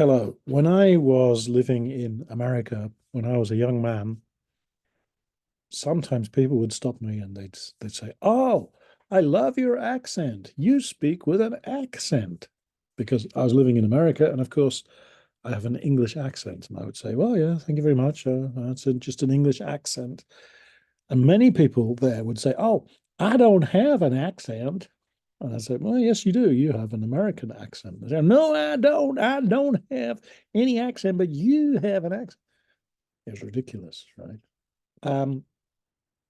Hello. When I was living in America, when I was a young man, sometimes people would stop me and they'd say, "Oh, I love your accent. You speak with an accent." Because I was living in America, and of course, I have an English accent, and I would say, "Well, yeah, thank you very much. That's just an English accent." And many people there would say, "Oh, I don't have an accent." And I said, "Well, yes, you do. You have an American accent." They say, "No, I don't. I don't have any accent, but you have an accent." It's ridiculous, right? Um,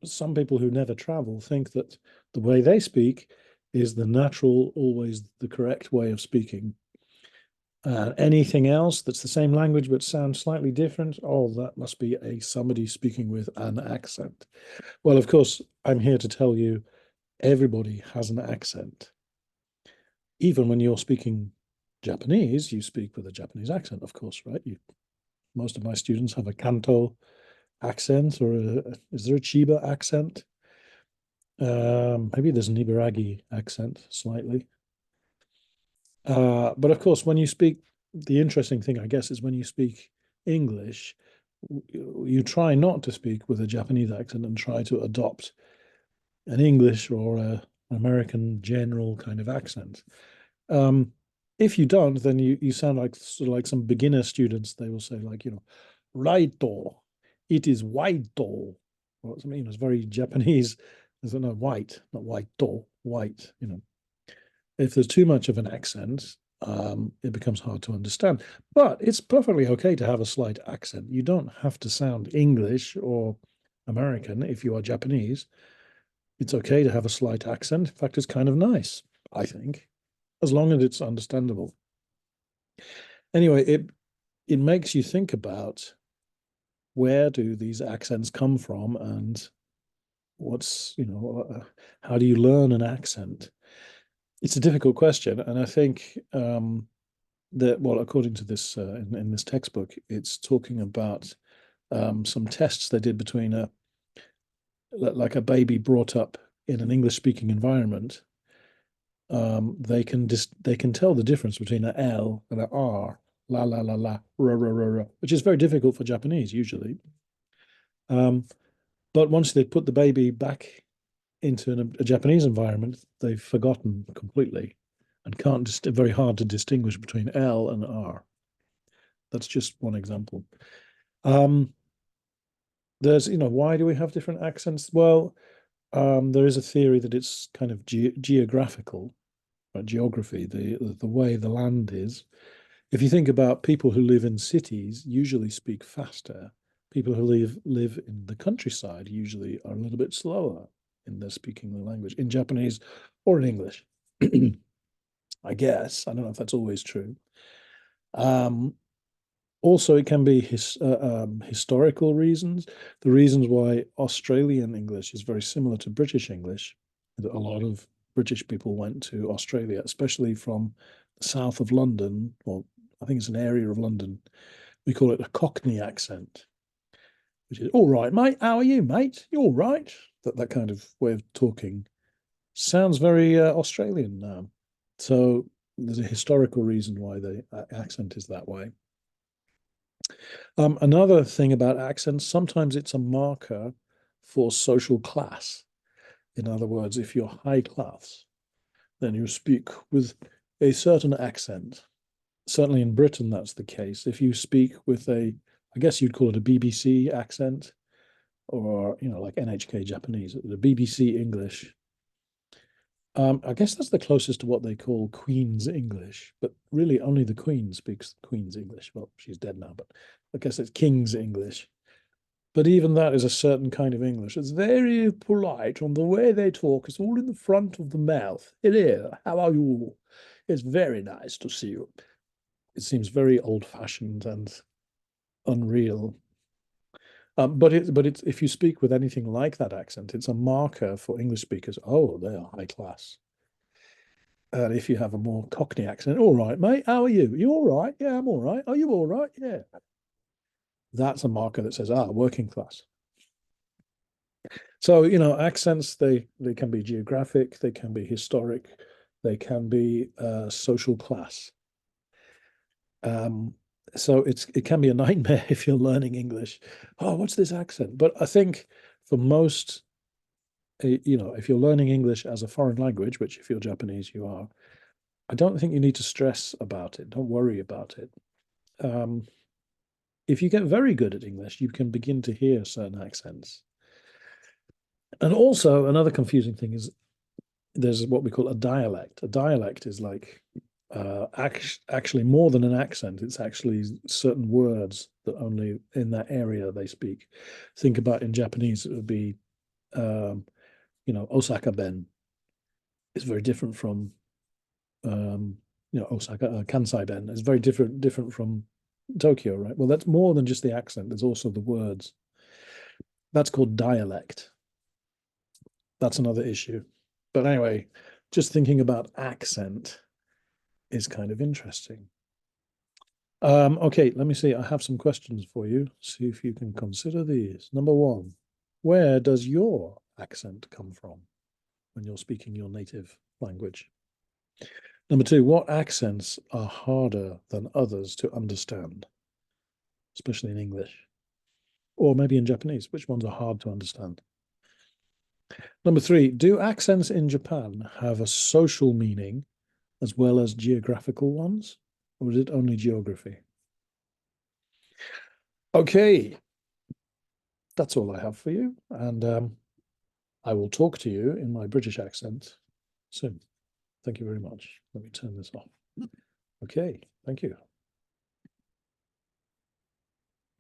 some people who never travel think that the way they speak is the natural, always the correct way of speaking. Anything else that's the same language but sounds slightly different, oh, that must be somebody speaking with an accent. Well, of course, I'm here to tell you everybody has an accent. Even when you're speaking Japanese, you speak with a Japanese accent, of course, right? Most of my students have a Kanto accent, or is there a Chiba accent? Maybe there's an Ibaragi accent slightly. But of course, when you speak, the interesting thing, I guess, is when you speak English, you try not to speak with a Japanese accent and try to adopt an English or an American general kind of accent. Um, if you don't, then you sound like sort of like some beginner students. They will say like, "Raito, it is white-o." Well, I mean, it's very Japanese. There's no white, not white-o, white. If there's too much of an accent, it becomes hard to understand. But it's perfectly okay to have a slight accent. You don't have to sound English or American if you are Japanese. It's okay to have a slight accent. In fact, it's kind of nice, I think, as long as it's understandable. Anyway, it makes you think about where do these accents come from and how do you learn an accent? It's a difficult question, and I think that, well, according to this in this textbook, it's talking about some tests they did between like a baby brought up in an English speaking environment. They can tell the difference between an L and an R, la la la la, ra ra ra ra, which is very difficult for Japanese usually. Um, but once they put the baby back into a Japanese environment, they've forgotten completely and can't just very hard to distinguish between L and R. That's just one example. Um, why do we have different accents? Well, there is a theory that it's kind of geographical, right? Geography, the way the land is. If you think about people who live in cities, usually speak faster. People who live in the countryside usually are a little bit slower in their speaking the language, in Japanese or in English. I guess. I don't know if that's always true. Um, Also, it can be historical reasons. The reasons why Australian English is very similar to British English. A lot of British people went to Australia, especially from the south of London, or I think it's an area of London. We call it a Cockney accent, which is "all right, mate. How are you, mate? You all right?" That kind of way of talking sounds very Australian now. So there's a historical reason why the accent is that way. Another thing about accents, sometimes it's a marker for social class. In other words, if you're high class, then you speak with a certain accent. Certainly in Britain, that's the case. If you speak with I guess you'd call it a BBC accent, or like NHK Japanese, the BBC English. I guess that's the closest to what they call Queen's English, but really only the Queen speaks Queen's English. Well, she's dead now, but I guess it's King's English. But even that is a certain kind of English. It's very polite on the way they talk. It's all in the front of the mouth. Hello, how are you? It's very nice to see you. It seems very old-fashioned and unreal. But if you speak with anything like that accent, it's a marker for English speakers. Oh, they are high class. And if you have a more Cockney accent, all right, mate, how are you? You all right? Yeah, I'm all right. Are you all right? Yeah. That's a marker that says, working class. So, accents, they can be geographic, they can be historic, they can be social class. So it can be a nightmare if you're learning English. Oh, what's this accent? But I think for most, if you're learning English as a foreign language, which if you're Japanese, you are, I don't think you need to stress about it. Don't worry about it. If you get very good at English, you can begin to hear certain accents. And also, another confusing thing is there's what we call a dialect. A dialect is like actually more than an accent. It's actually certain words that only in that area they speak. Think about in Japanese, it would be, Osaka Ben is very different from, Osaka Kansai Ben is very different from Tokyo, right? Well, that's more than just the accent. There's also the words. That's called dialect. That's another issue. But anyway, just thinking about accent is kind of interesting. Okay, let me see. I have some questions for you. See if you can consider these. Number one, where does your accent come from when you're speaking your native language? Number two, what accents are harder than others to understand, especially in English? Or maybe in Japanese, which ones are hard to understand? Number three, do accents in Japan have a social meaning as well as geographical ones, or is it only geography? Okay, that's all I have for you, and I will talk to you in my British accent soon. Thank you very much. Let me turn this off. Okay, thank you.